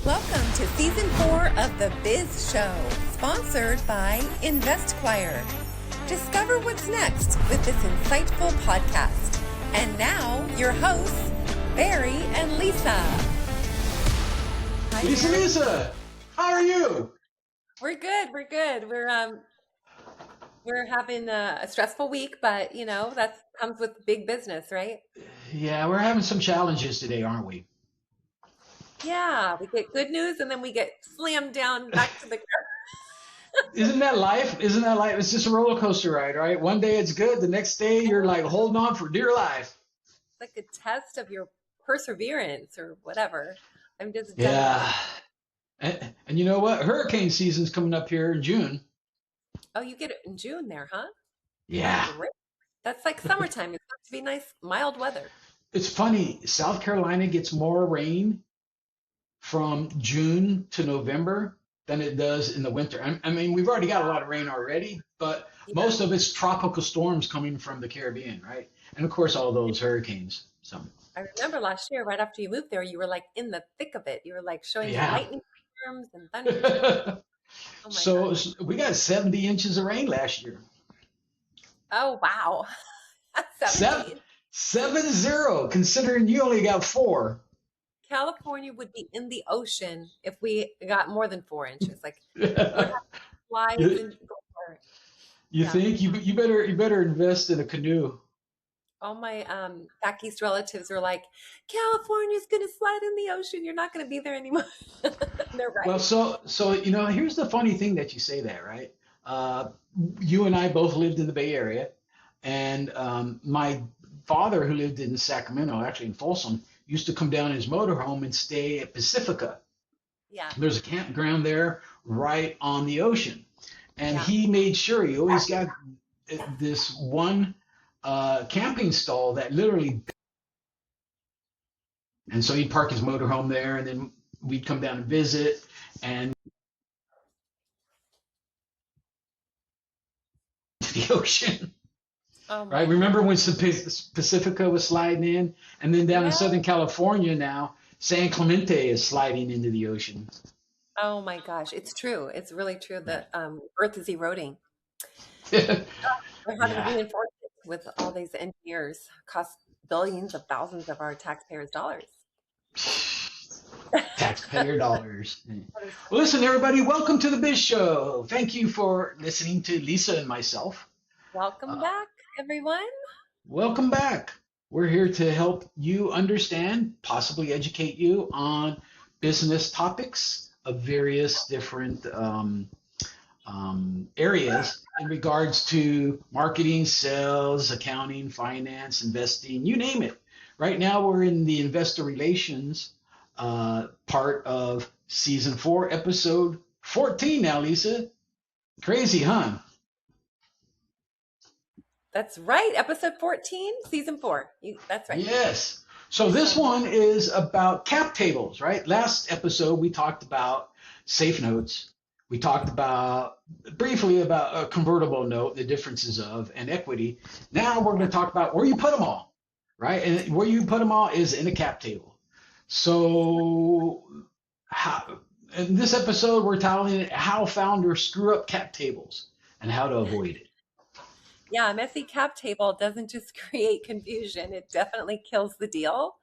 Welcome to Season 4 of the Biz Show, sponsored by InvestQuire. Discover what's next with this insightful podcast. And now, your hosts, Barry and Lisa. Hi, Lisa, how are you? We're good. We're having a stressful week, but you know, that comes with big business, right? Yeah, we're having some challenges today, aren't we? Yeah, we get good news and then we get slammed down back to the ground. Isn't that life? Isn't that life? It's just a roller coaster ride, right? One day it's good, the next day you're like holding on for dear life. It's like a test of your perseverance or whatever. I'm just done. Yeah. And you know what? Hurricane season's coming up here in June. Oh, you get it in June there, huh? Yeah. Great. That's like summertime. It's supposed to be nice, mild weather. It's funny. South Carolina gets more rain from June to November than it does in the winter. I mean, we've already got a lot of rain already, but most of it's tropical storms coming from the Caribbean, right? And of course, all those hurricanes. So I remember last year, right after you moved there, you were like in the thick of it. You were like showing the lightning storms and thunder. Oh so we got 70 inches of rain last year. Oh, wow. 70. 7-0, considering you only got 4. California would be in the ocean if we got more than 4 inches. Like, flies and you think you better invest in a canoe. All my back east relatives are like, California's gonna slide in the ocean. You're not gonna be there anymore. They're right. Well, so you know, here's the funny thing that you say that, right? You and I both lived in the Bay Area, and my father, who lived in Sacramento, actually in Folsom, used to come down in his motorhome and stay at Pacifica. Yeah. There's a campground there right on the ocean. And he made sure he always got this one camping stall that literally, and so he'd park his motorhome there, and then we'd come down and visit, and the ocean. Oh, right. Remember when Pacifica was sliding in, and then down in Southern California now, San Clemente is sliding into the ocean. Oh my gosh, it's true. It's really true that Earth is eroding. We're having to reinforce it with all these engineers, cost billions of thousands of our taxpayers' dollars. Taxpayer dollars. Well, listen, everybody, welcome to the Biz Show. Thank you for listening to Lisa and myself. Welcome back, everyone. Welcome back. We're here to help you understand, possibly educate you on business topics of various different areas in regards to marketing, sales, accounting, finance, investing, you name it. Right now, we're in the investor relations part of season 4, episode 14 now, Lisa. Crazy, huh? That's right. Episode 14, season 4. That's right. Yes. So this one is about cap tables, right? Last episode, we talked about safe notes. We talked briefly about a convertible note, the differences of, and equity. Now we're going to talk about where you put them all, right? And where you put them all is in a cap table. So in this episode, we're telling it how founders screw up cap tables and how to avoid it. Yeah, a messy cap table doesn't just create confusion. It definitely kills the deal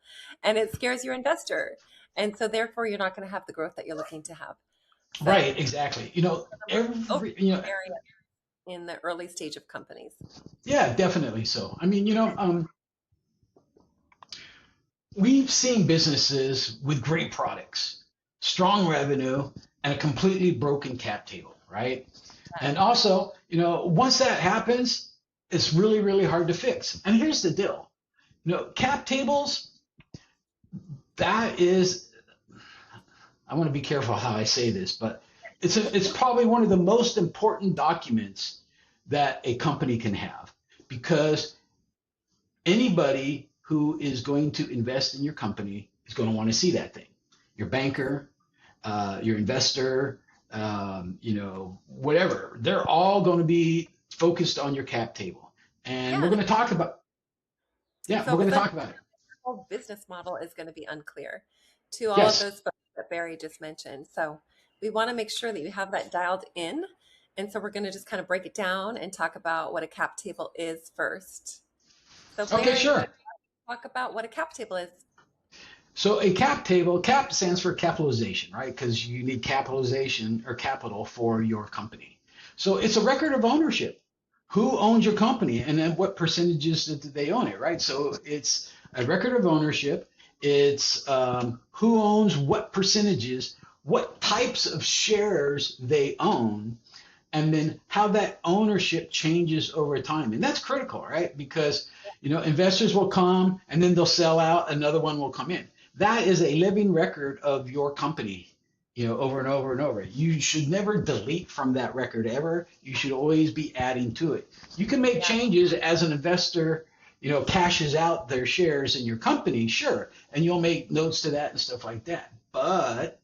and it scares your investor. And so therefore, you're not going to have the growth that you're looking to have. So, right, exactly. You know, area in the early stage of companies. Yeah, definitely so. I mean, you know, we've seen businesses with great products, strong revenue, and a completely broken cap table, right? And also, you know, once that happens, it's really, really hard to fix. And here's the deal. You know, cap tables, that is, I want to be careful how I say this, but it's probably one of the most important documents that a company can have, because anybody who is going to invest in your company is going to want to see that thing. Your banker, your investor, you know, whatever, they're all going to be focused on your cap table. And we're going to talk about, we're going to talk about it. The whole business model is going to be unclear to all of those folks that Barry just mentioned. So we want to make sure that you have that dialed in. And so we're going to just kind of break it down and talk about what a cap table is first. So Okay, Barry, sure. talk about what a cap table is. So a cap table, cap stands for capitalization, right? Because you need capitalization or capital for your company. So it's a record of ownership. Who owns your company and then what percentages did they own it, right? So it's a record of ownership. It's who owns what percentages, what types of shares they own, and then how that ownership changes over time. And that's critical, right? Because investors will come and then they'll sell out, another one will come in. That is a living record of your company, over and over and over. You should never delete from that record ever. You should always be adding to it. You can make changes as an investor, cashes out their shares in your company, sure, and you'll make notes to that and stuff like that. But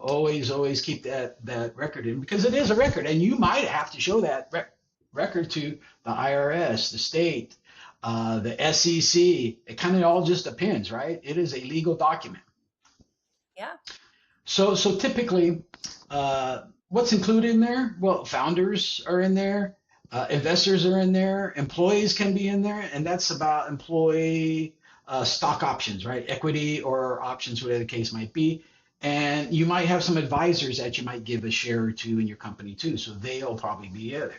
always keep that record in, because it is a record, and you might have to show that record to the IRS, the state, the SEC. It kind of all just depends, right? It is a legal document. Yeah. So typically, what's included in there? Well, founders are in there, investors are in there, employees can be in there, and that's about employee stock options, right? Equity or options, whatever the case might be. And you might have some advisors that you might give a share or two in your company too, so they'll probably be there.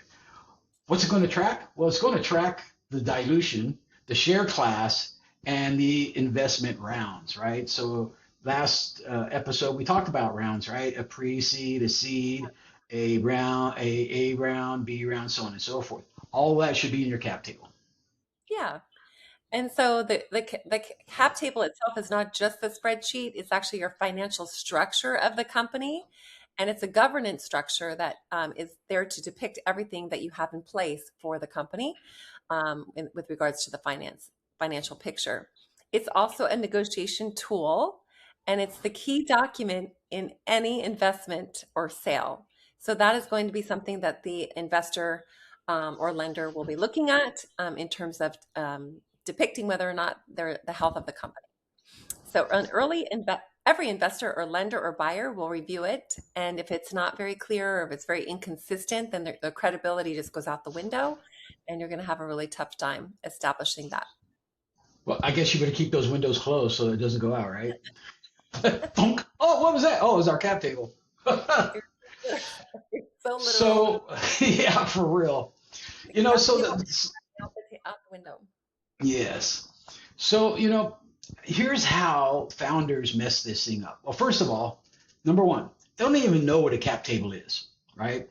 What's it going to track? Well, it's going to track the dilution, the share class, and the investment rounds, right? So last episode we talked about rounds, right? A pre-seed, a seed, a round, a round, B round, so on and so forth. All that should be in your cap table. Yeah. And so the cap table itself is not just the spreadsheet, it's actually your financial structure of the company. And it's a governance structure that is there to depict everything that you have in place for the company with regards to the financial picture. It's also a negotiation tool, and it's the key document in any investment or sale. So that is going to be something that the investor or lender will be looking at in terms of depicting whether or not they're the health of the company. So every investor or lender or buyer will review it. And if it's not very clear or if it's very inconsistent, then the credibility just goes out the window, and you're going to have a really tough time establishing that. Well, I guess you better keep those windows closed so it doesn't go out, right? Oh, what was that? Oh, it was our cap table. So yeah, for real. So out the window. Yes. So, here's how founders mess this thing up. Well, first of all, number one, they don't even know what a cap table is, right?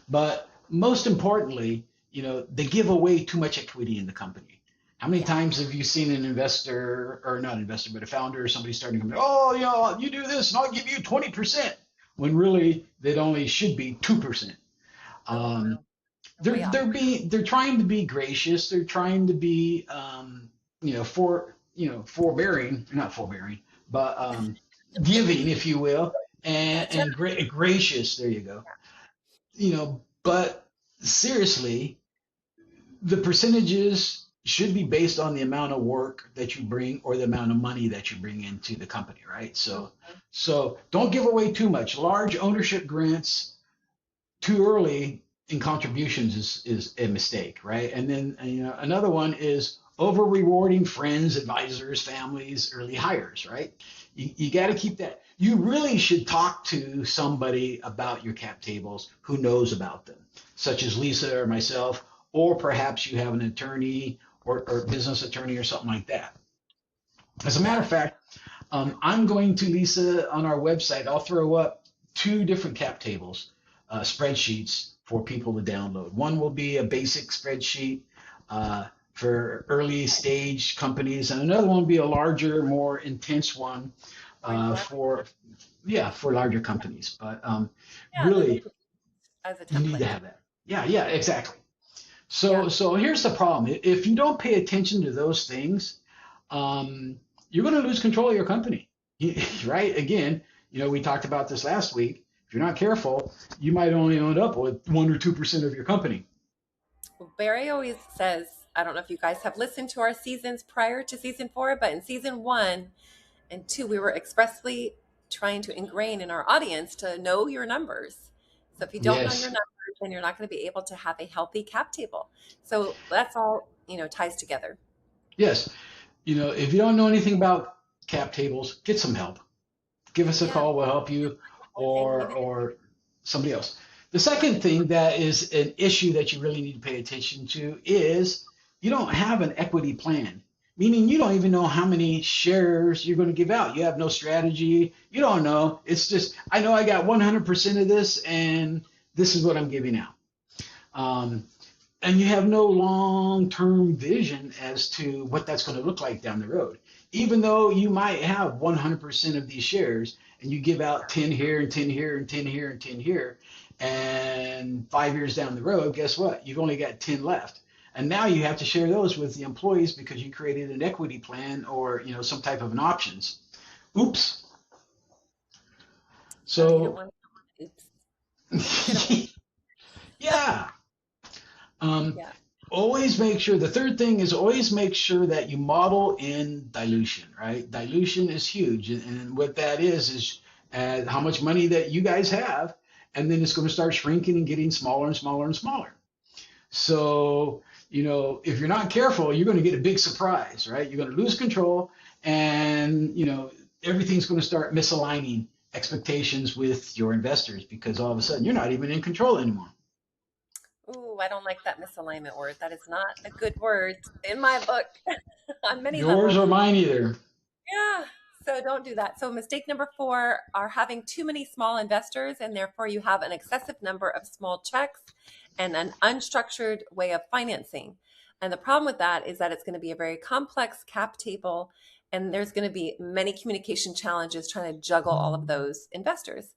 But most importantly, they give away too much equity in the company. How many times have you seen an investor, or not investor, but a founder or somebody starting a company? Oh, you do this and I'll give you 20%, when really it only should be 2%. They're trying to be gracious. They're trying to be forbearing, not forbearing, but giving, if you will, and gracious. There you go. But seriously, the percentages should be based on the amount of work that you bring or the amount of money that you bring into the company, right? So don't give away too much. Large ownership grants too early in contributions is a mistake, right? And then another one is over rewarding friends, advisors, families, early hires, right? You got to keep that. You really should talk to somebody about your cap tables who knows about them, such as Lisa or myself, or perhaps you have an attorney or business attorney or something like that. As a matter of fact, I'm going to, Lisa, on our website, I'll throw up 2 different cap tables, spreadsheets for people to download. One will be a basic spreadsheet for early stage companies, and another one will be a larger, more intense one for larger companies. But really, as a you need to template. have that. Yeah, exactly. So here's the problem. If you don't pay attention to those things, you're going to lose control of your company, right? Again, we talked about this last week. If you're not careful, you might only end up with 1 or 2% of your company. Well, Barry always says, I don't know if you guys have listened to our seasons prior to season 4, but in season 1 and 2, we were expressly trying to ingrain in our audience to know your numbers. So if you don't know your Yes. numbers, then you're not going to be able to have a healthy cap table. So that's all, ties together. Yes. If you don't know anything about cap tables, get some help. Give us a Yeah. call. We'll help you, One thing we or somebody else. The second thing that is an issue that you really need to pay attention to is you don't have an equity plan, meaning you don't even know how many shares you're going to give out. You have no strategy. You don't know. It's just, I know I got 100% of this and this is what I'm giving out. Um, and you have no long-term vision as to what that's going to look like down the road. Even though you might have 100% of these shares and you give out 10 here and 10 here and 10 here and 10 here, and 5 years down the road, guess what? You've only got 10 left. And now you have to share those with the employees because you created an equity plan or some type of an options. Oops. Oh, you don't So want to. Oops. You could have. yeah. Um, Yeah. Always make sure, the third thing is always make sure that you model in dilution, right? Dilution is huge. And what that is how much money that you guys have, and then it's going to start shrinking and getting smaller and smaller and smaller. So, if you're not careful, you're going to get a big surprise, right? You're going to lose control and, everything's going to start misaligning expectations with your investors because all of a sudden you're not even in control anymore. Ooh, I don't like that misalignment word. That is not a good word in my book on many Yours or levels. mine either. Yeah. So don't do that. So mistake number 4 are having too many small investors, and therefore you have an excessive number of small checks and an unstructured way of financing. And the problem with that is that it's going to be a very complex cap table, and there's going to be many communication challenges trying to juggle all of those investors.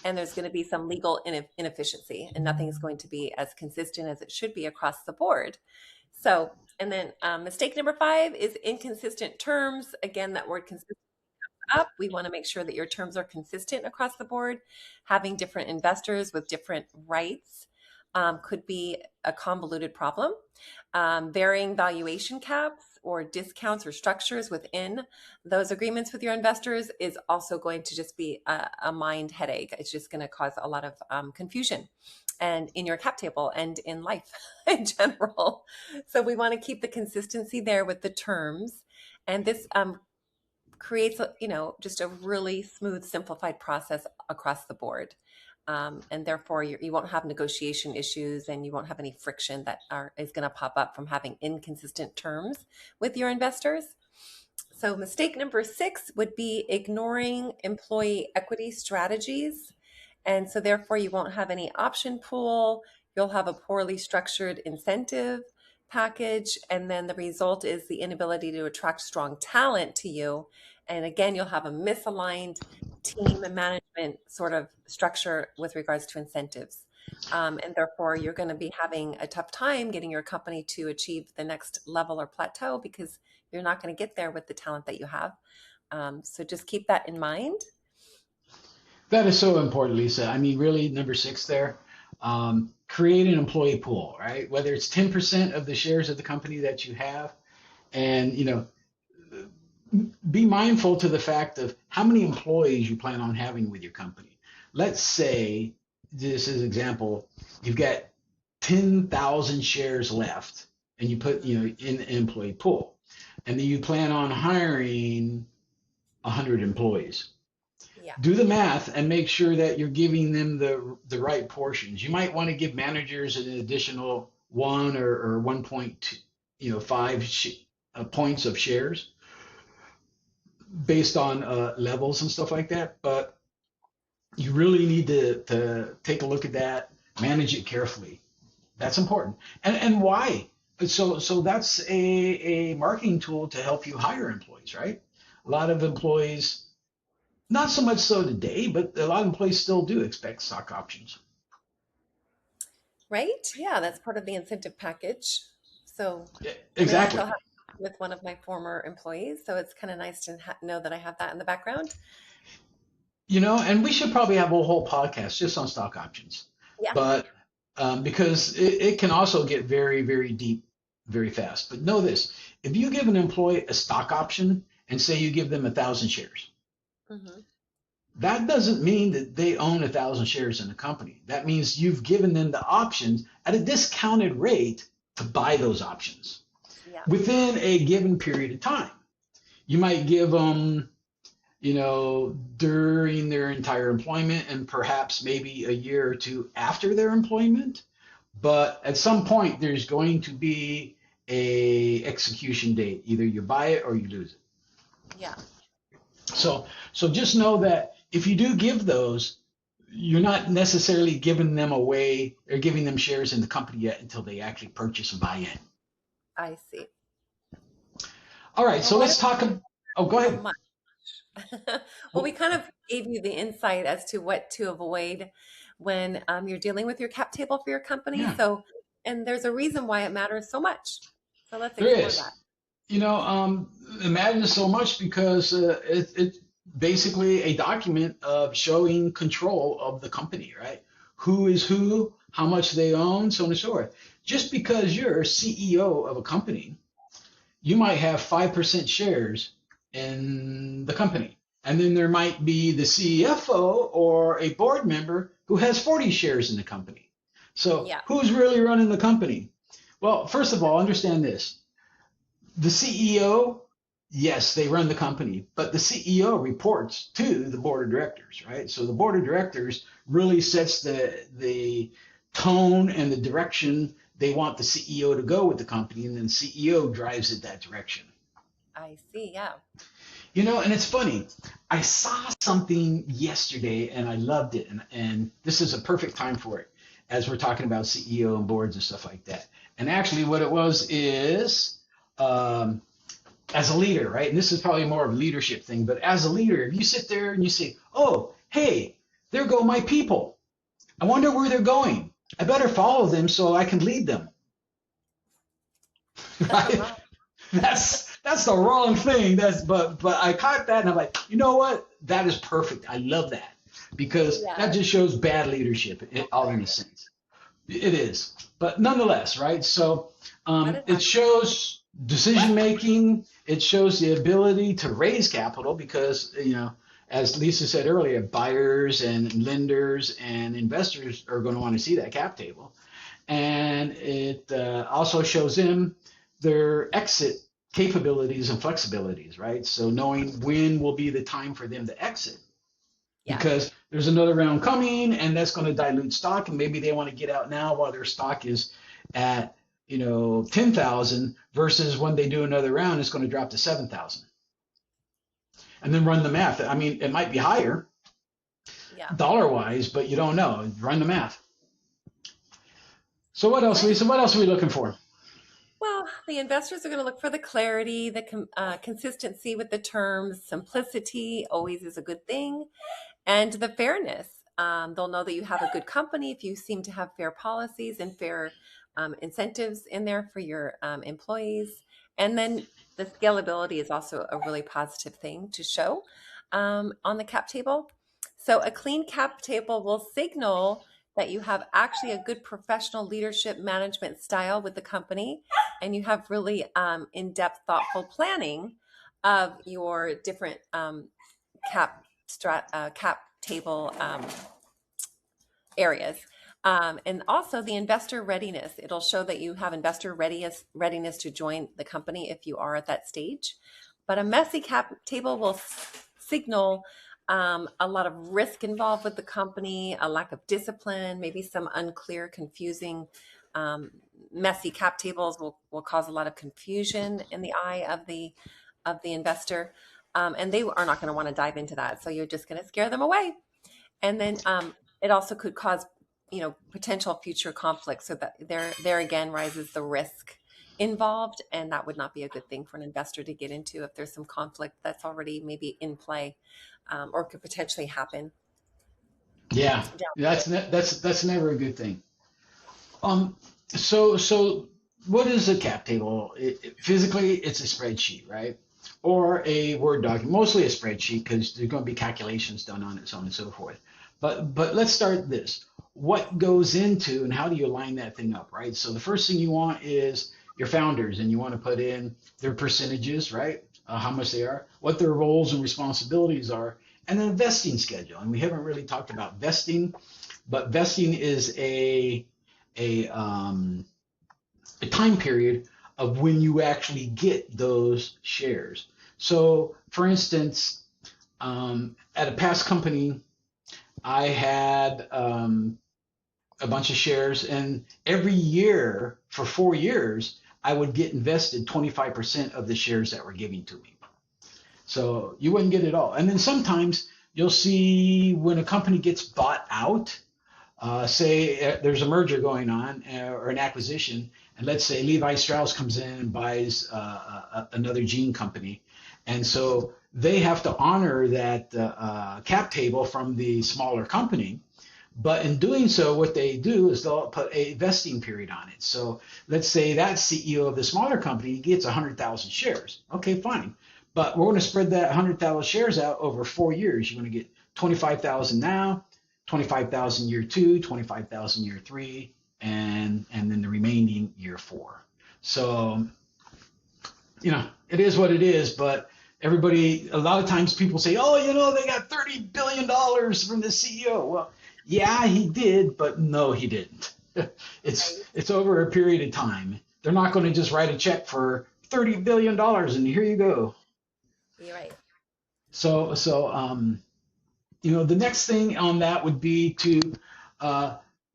And there's going to be some legal inefficiency, and nothing is going to be as consistent as it should be across the board. So, and then mistake number 5 is inconsistent terms. Again, that word consistent up. We want to make sure that your terms are consistent across the board. Having different investors with different rights could be a convoluted problem. Varying valuation caps or discounts or structures within those agreements with your investors is also going to just be a mind headache. It's just going to cause a lot of confusion and in your cap table and in life in general. So we want to keep the consistency there with the terms. And this creates, just a really smooth, simplified process across the board. And therefore, you won't have negotiation issues and you won't have any friction that is going to pop up from having inconsistent terms with your investors. So mistake number 6 would be ignoring employee equity strategies. And so therefore, you won't have any option pool. You'll have a poorly structured incentive package. And then the result is the inability to attract strong talent to you. And again, you'll have a misaligned team and management sort of structure with regards to incentives. And therefore, you're going to be having a tough time getting your company to achieve the next level or plateau because you're not going to get there with the talent that you have. So just keep that in mind. That is so important, Lisa. I mean, really, number 6 there. Create an employee pool, right? Whether it's 10% of the shares of the company that you have, and be mindful to the fact of how many employees you plan on having with your company. Let's say, this is example, you've got 10,000 shares left, and you put in an employee pool, and then you plan on hiring 100 employees. Yeah. Do the math and make sure that you're giving them the right portions. You might want to give managers an additional 1 or 1.5 points of shares based on levels and stuff like that. But you really need to take a look at that, manage it carefully. That's important. And why? So that's a marketing tool to help you hire employees, right? A lot of employees, not so much so today, but a lot of employees still do expect stock options. Right? Yeah, that's part of the incentive package. So, Yeah, I mean, I exactly. still have with one of my former employees, so it's kind of nice to know that I have that in the background. And we should probably have a whole podcast just on stock options, Yeah. but because it can also get very, very deep very fast. But know this, if you give an employee a stock option and say you give them 1,000 shares, Mm-hmm. that doesn't mean that they own 1,000 shares in the company. That means you've given them the options at a discounted rate to buy those options Yeah. within a given period of time. You might give them, during their entire employment and perhaps maybe a year or two after their employment. But at some point, there's going to be a execution date. Either you buy it or you lose it. Yeah. So just know that if you do give those, you're not necessarily giving them away or giving them shares in the company yet until they actually purchase and buy in. I see. All right, so let's talk. Oh, go ahead. Well, we kind of gave you the insight as to what to avoid when you're dealing with your cap table for your company. Yeah. So, and there's a reason why it matters so much. So let's There explore is. that. It matters so much because it's basically a document of showing control of the company, right? Who is who, how much they own, so on and so forth. Just because you're CEO of a company, you might have 5% shares in the company. And then there might be the CFO or a board member who has 40 shares in the company. So Yeah. who's really running the company? Well, first of all, understand this. The CEO, yes, they run the company, but the CEO reports to the board of directors, right? So the board of directors really sets the tone and the direction they want the CEO to go with the company, and then the CEO drives it that direction. I see. Yeah. And it's funny. I saw something yesterday and I loved it, and this is a perfect time for it as we're talking about CEO and boards and stuff like that. And actually, what it was is, as a leader, right? And this is probably more of a leadership thing, but as a leader, if you sit there and you say, oh, hey, there go my people. I wonder where they're going. I better follow them so I can lead them. Right? That's the wrong thing. But I caught that and I'm like, you know what? That is perfect. I love that because that just shows bad leadership all in a sense. It is. But nonetheless, right? So it shows decision making. It shows the ability to raise capital because, as Lisa said earlier, buyers and lenders and investors are going to want to see that cap table. And it also shows them their exit capabilities and flexibilities, right? So knowing when will be the time for them to exit. Because there's another round coming and that's going to dilute stock, and maybe they want to get out now while their stock is at 10,000 versus when they do another round, it's going to drop to 7,000. And then run the math. I mean, it might be higher dollar wise, but you don't know. Run the math. So what else, Lisa? What else are we looking for? Well, the investors are going to look for the clarity, the consistency with the terms, simplicity always is a good thing, and the fairness. They'll know that you have a good company if you seem to have fair policies and fair incentives in there for your employees. And then the scalability is also a really positive thing to show on the cap table. So a clean cap table will signal that you have actually a good professional leadership management style with the company, and you have really in-depth, thoughtful planning of your different cap table areas. And also the investor readiness. It'll show that you have investor readiness to join the company if you are at that stage. But a messy cap table will signal a lot of risk involved with the company, a lack of discipline, maybe some unclear, confusing, messy cap tables will cause a lot of confusion in the eye of the investor. And they are not going to want to dive into that. So you're just going to scare them away. And then it also could cause, potential future conflicts. So that there again rises the risk involved. And that would not be a good thing for an investor to get into if there's some conflict that's already maybe in play or could potentially happen. Yeah, that's never a good thing. So what is a cap table? Physically, it's a spreadsheet, right? Or a Word document, mostly a spreadsheet because there's going to be calculations done on it, so on and so forth. But let's start this. What goes into and how do you line that thing up, right? So the first thing you want is your founders, and you want to put in their percentages, right? How much they are, what their roles and responsibilities are, and then a vesting schedule. And we haven't really talked about vesting, but vesting is a time period of when you actually get those shares. So, for instance, at a past company, I had a bunch of shares, and every year for 4 years, I would get invested 25% of the shares that were given to me. So you wouldn't get it all. And then sometimes you'll see when a company gets bought out, say there's a merger going on or an acquisition, and let's say Levi Strauss comes in and buys another jean company, and so they have to honor that cap table from the smaller company. But in doing so, what they do is they'll put a vesting period on it. So let's say that CEO of the smaller company gets 100,000 shares. Okay, fine. But we're going to spread that 100,000 shares out over 4 years. You're going to get 25,000 now, 25,000 year 2, 25,000 year 3, and then the remaining year 4. So, it is what it is, but a lot of times people say, oh, they got $30 billion from the CEO. Well, yeah, he did, but no, he didn't. It's over a period of time. They're not going to just write a check for $30 billion and here you go. You're right. So, the next thing on that would be to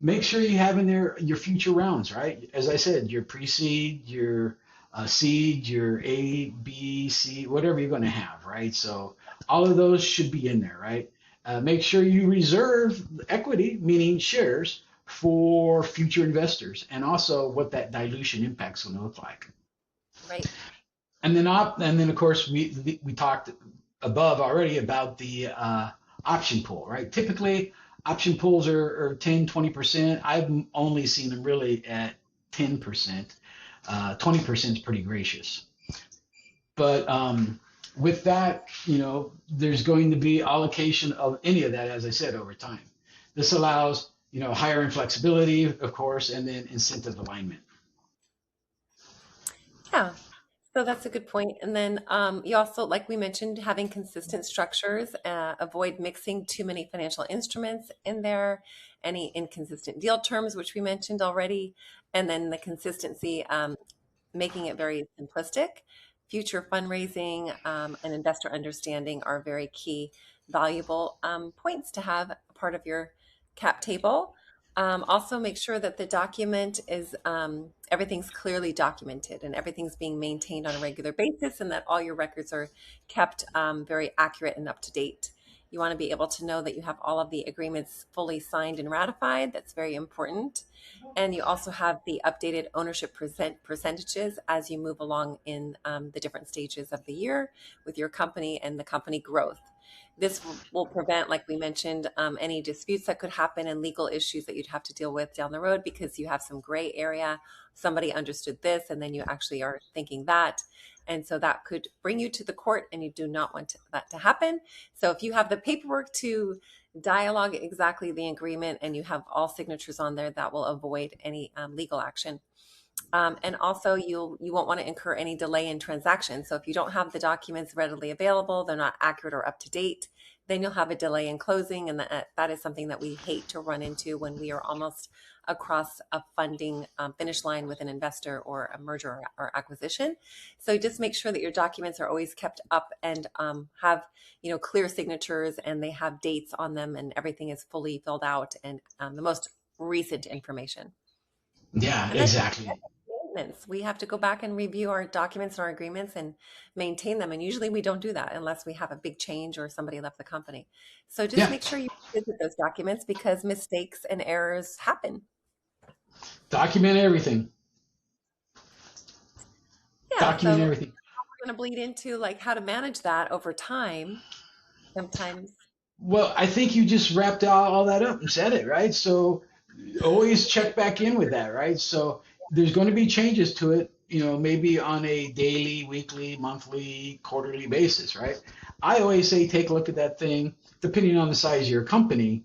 make sure you have in there your future rounds, right? As I said, your pre-seed, your seed, your A, B, C, whatever you're going to have, right? So all of those should be in there, right? Make sure you reserve equity, meaning shares, for future investors, and also what that dilution impact is going to look like. Right. And then of course we talked above already about the option pool, right? Typically, option pools are 10, 20%. I've only seen them really at 10%. 20% is pretty gracious. But with that, there's going to be allocation of any of that, as I said, over time. This allows, higher inflexibility, of course, and then incentive alignment. Yeah. So that's a good point. And then you also, like we mentioned, having consistent structures, avoid mixing too many financial instruments in there, any inconsistent deal terms, which we mentioned already, and then the consistency, making it very simplistic. Future fundraising and investor understanding are very key, valuable points to have a part of your cap table. Also, make sure that the document is everything's clearly documented and everything's being maintained on a regular basis, and that all your records are kept very accurate and up to date. You want to be able to know that you have all of the agreements fully signed and ratified. That's very important. And you also have the updated ownership percentages as you move along in the different stages of the year with your company and the company growth. This will prevent, like we mentioned, any disputes that could happen and legal issues that you'd have to deal with down the road because you have some gray area. Somebody understood this and then you actually are thinking that. And so that could bring you to the court, and you do not want that to happen. So if you have the paperwork to dialogue exactly the agreement and you have all signatures on there, that will avoid any legal action. And also you won't want to incur any delay in transactions. So if you don't have the documents readily available, they're not accurate or up to date, then you'll have a delay in closing. And that is something that we hate to run into when we are almost across a funding finish line with an investor or a merger or acquisition. So just make sure that your documents are always kept up and have clear signatures, and they have dates on them, and everything is fully filled out, and the most recent information. Yeah, exactly. We have to go back and review our documents and our agreements and maintain them. And usually we don't do that unless we have a big change or somebody left the company. So just make sure you visit those documents because mistakes and errors happen. Document everything. Yeah, document everything. We're going to bleed into like how to manage that over time sometimes. Well, I think you just wrapped all that up and said it, right? So always check back in with that, right? So there's going to be changes to it, maybe on a daily, weekly, monthly, quarterly basis, right? I always say take a look at that thing, depending on the size of your company.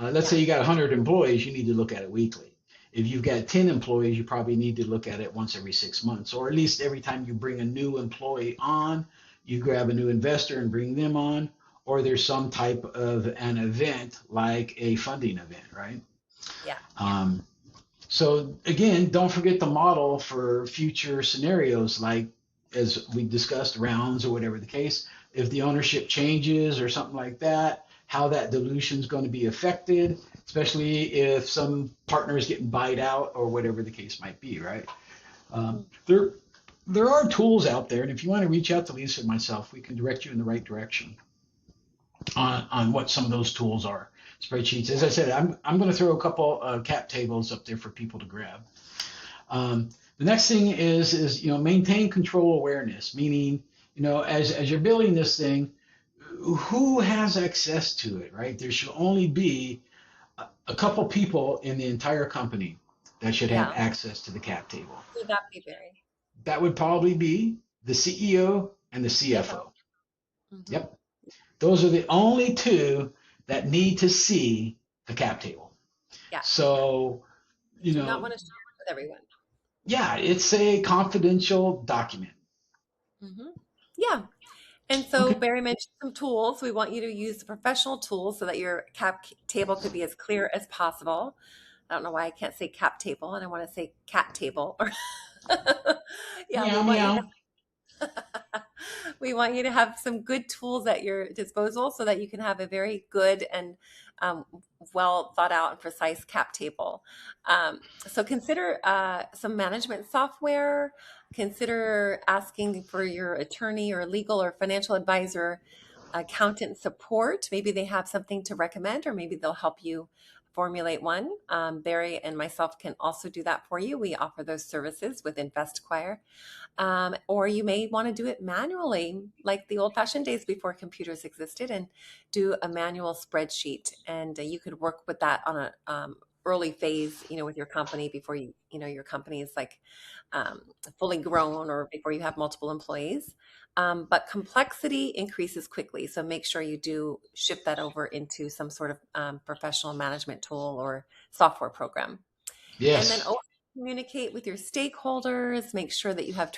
Let's say you got 100 employees, you need to look at it weekly. If you've got 10 employees, you probably need to look at it once every 6 months, or at least every time you bring a new employee on, you grab a new investor and bring them on, or there's some type of an event like a funding event, right? Yeah. Um, so again, don't forget the model for future scenarios, like as we discussed, rounds or whatever the case. If the ownership changes or something like that, how that dilution is going to be affected, especially if some partner is getting buyed out or whatever the case might be, right? Mhm. There are tools out there, and if you want to reach out to Lisa and myself, we can direct you in the right direction on what some of those tools are. Spreadsheets. As I said, I'm going to throw a couple cap tables up there for people to grab. The next thing is maintain control awareness, meaning as you're building this thing, who has access to it, right? There should only be a couple people in the entire company that should have Yeah. access to the cap table. Would that be Barry? That would probably be the CEO and the CFO. CFO. Mm-hmm. Yep. Those are the only two that need to see the cap table. Yeah. So, You do not want to share it with everyone. yeah, it's a confidential document. Mm-hmm. Yeah. And so Okay. Barry mentioned some tools. We want you to use the professional tools so that your cap table could be as clear as possible. I don't know why I can't say cap table and I want to say cat table. Yeah, Meow, meow. we want you to have some good tools at your disposal so that you can have a very good and well thought out and precise cap table. So consider some management software. Consider asking for your attorney or legal or financial advisor, accountant support. Maybe they have something to recommend, or maybe they'll help you formulate one. Barry and myself can also do that for you. We offer those services with InvestQuire. Or you may want to do it manually, like the old-fashioned days before computers existed, and do a manual spreadsheet. And you could work with that on a early phase, with your company before your company is like fully grown or before you have multiple employees. But complexity increases quickly, so make sure you do shift that over into some sort of professional management tool or software program. And then Yes. communicate with your stakeholders, make sure that you have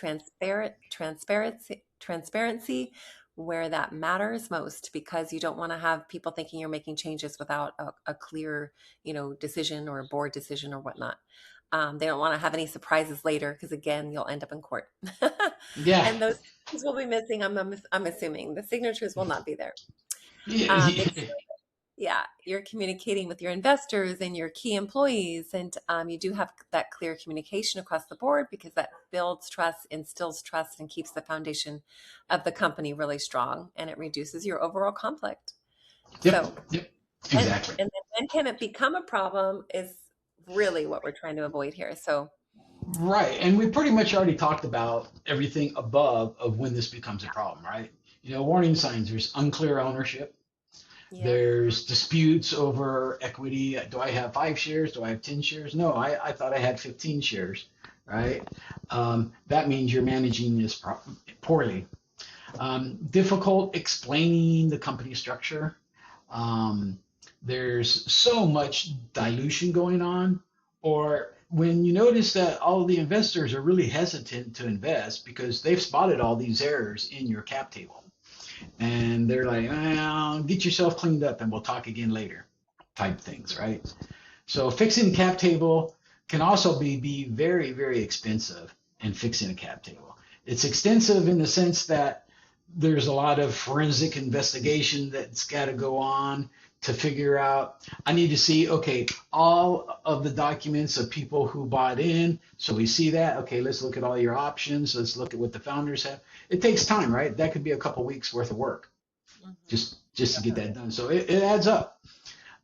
transparency where that matters most, because you don't want to have people thinking you're making changes without a clear, decision or a board decision or whatnot. They don't want to have any surprises later, because again, you'll end up in court. Yeah. And those things will be missing. I'm assuming the signatures will not be there. Yeah. Make sure you're communicating with your investors and your key employees, and you do have that clear communication across the board, because that builds trust, instills trust, and keeps the foundation of the company really strong, and it reduces your overall conflict. Yep. So, Yep. Exactly. and then when can it become a problem is really what we're trying to avoid here. So, Right. And we pretty much already talked about everything above of when this becomes a problem, right? Warning signs. There's unclear ownership. yeah, There's disputes over equity. Do I have 5 shares? Do I have 10 shares? No, I thought I had 15 shares, right? That means you're managing this poorly. Difficult explaining the company structure. There's so much dilution going on. Or when you notice that all of the investors are really hesitant to invest because they've spotted all these errors in your cap table. And they're like, get yourself cleaned up and we'll talk again later type things, right? So fixing the cap table can also be very, very expensive in fixing a cap table. It's extensive in the sense that there's a lot of forensic investigation that's got to go on to figure out. I need to see, okay, all of the documents of people who bought in. So we see that. Okay, let's look at all your options. Let's look at what the founders have. It takes time, right? That could be a couple weeks worth of work just to get that done. So it adds up.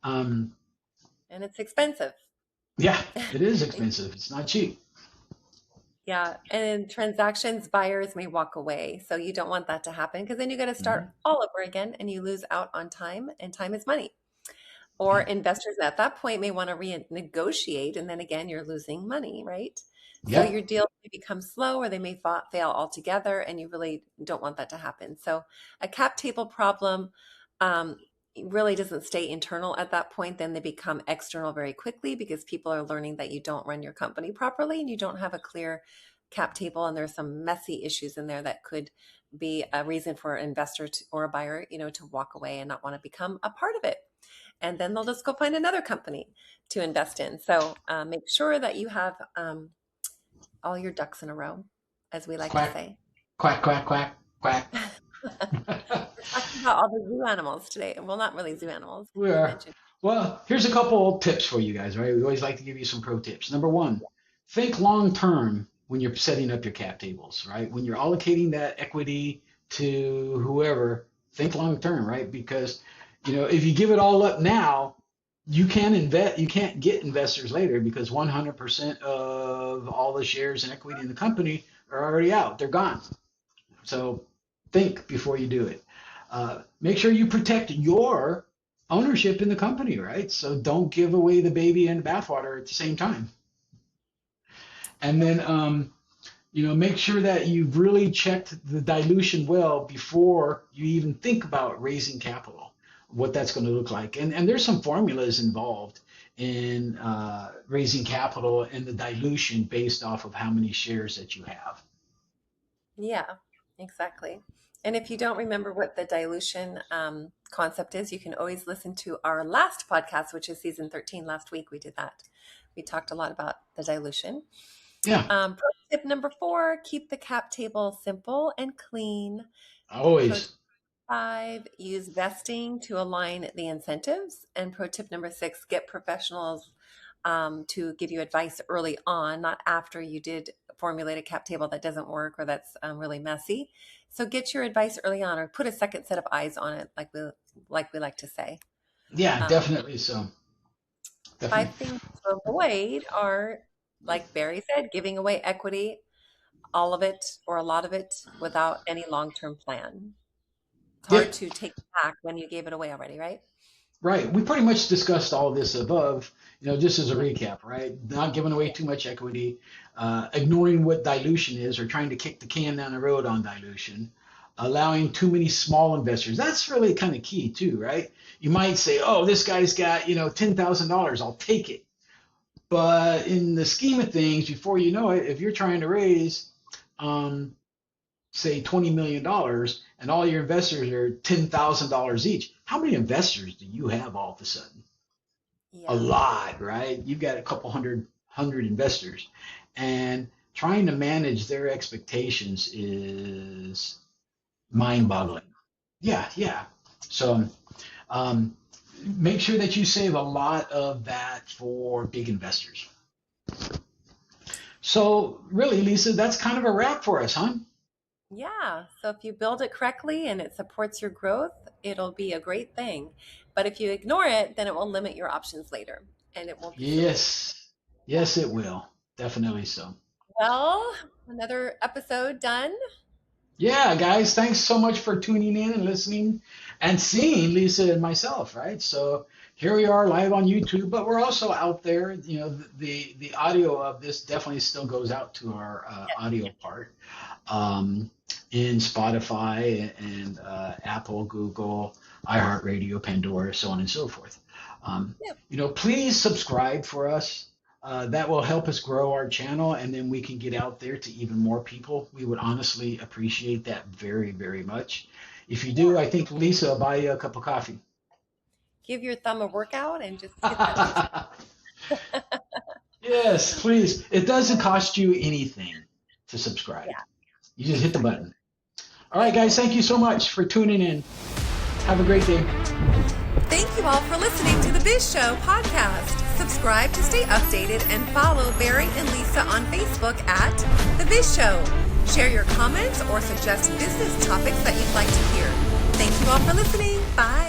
and it's expensive. Yeah, it is expensive. It's not cheap. Yeah, and in transactions, buyers may walk away. So you don't want that to happen, because then you got to start all over again and you lose out on time, and time is money. Or investors at that point may want to renegotiate, and then again, you're losing money, right? So Yep. your deal may become slow, or they may fail altogether, and you really don't want that to happen. So a cap table problem really doesn't stay internal at that point. Then they become external very quickly, because people are learning that you don't run your company properly and you don't have a clear cap table, and there's some messy issues in there that could be a reason for an investor or a buyer, to walk away and not want to become a part of it. And then they'll just go find another company to invest in. So make sure that you have all your ducks in a row, as we like to Quack, say. quack, quack, quack, quack. We're talking about all the zoo animals today. Well, not really zoo animals. We are. Well, here's a couple tips for you guys, right? We always like to give you some pro tips. Number one, think long term when you're setting up your cap tables, right? When you're allocating that equity to whoever, think long term, right? Because if you give it all up now, you can't get investors later because 100% of all the shares and equity in the company are already out. They're gone. So think before you do it. Make sure you protect your ownership in the company, right? So don't give away the baby and the bathwater at the same time. And then, make sure that you've really checked the dilution well before you even think about raising capital, what that's going to look like. And there's some formulas involved in raising capital and the dilution based off of how many shares that you have. Yeah, exactly. And if you don't remember what the dilution concept is, you can always listen to our last podcast, which is season 13. Last week we did that. We talked a lot about the dilution. Yeah. Pro tip number 4, keep the cap table simple and clean. Always. Pro tip 5, use vesting to align the incentives. And pro tip number 6, get professionals to give you advice early on, not after you did formulate a cap table that doesn't work or that's really messy. So get your advice early on, or put a second set of eyes on it, like we like to say. Yeah, definitely so. Definitely. 5 things to avoid are, like Barry said, giving away equity, all of it or a lot of it, without any long-term plan. It's hard to take back when you gave it away already, right? Right. We pretty much discussed all this above, just as a recap, right? Not giving away too much equity, ignoring what dilution is or trying to kick the can down the road on dilution, allowing too many small investors. That's really kind of key too, right? You might say, oh, this guy's got, $10,000, I'll take it. But in the scheme of things, before you know it, if you're trying to raise, say $20 million and all your investors are $10,000 each, how many investors do you have all of a sudden? Yeah. A lot, right? You've got a couple hundred investors, and trying to manage their expectations is mind-boggling. Yeah. So make sure that you save a lot of that for big investors. So really, Lisa, that's kind of a wrap for us, huh? Yeah. So if you build it correctly and it supports your growth, it'll be a great thing. But if you ignore it, then it will limit your options later, and it won't be. Yes, it will. Definitely so. Well, another episode done. Yeah, guys, thanks so much for tuning in and listening and seeing Lisa and myself, right? So here we are live on YouTube, but we're also out there. The audio of this definitely still goes out to our audio part in Spotify and Apple, Google, iHeartRadio, Pandora, so on and so forth. Please subscribe for us. That will help us grow our channel, and then we can get out there to even more people. We would honestly appreciate that very, very much. If you do, I think Lisa will buy you a cup of coffee. Give your thumb a workout and just hit that. Yes, please. It doesn't cost you anything to subscribe. Yeah. You just hit the button. All right, guys, thank you so much for tuning in. Have a great day. Thank you all for listening to the Biz Show podcast. Subscribe to stay updated and follow Barry and Lisa on Facebook at The Biz Show. Share your comments or suggest business topics that you'd like to hear. Thank you all for listening. Bye.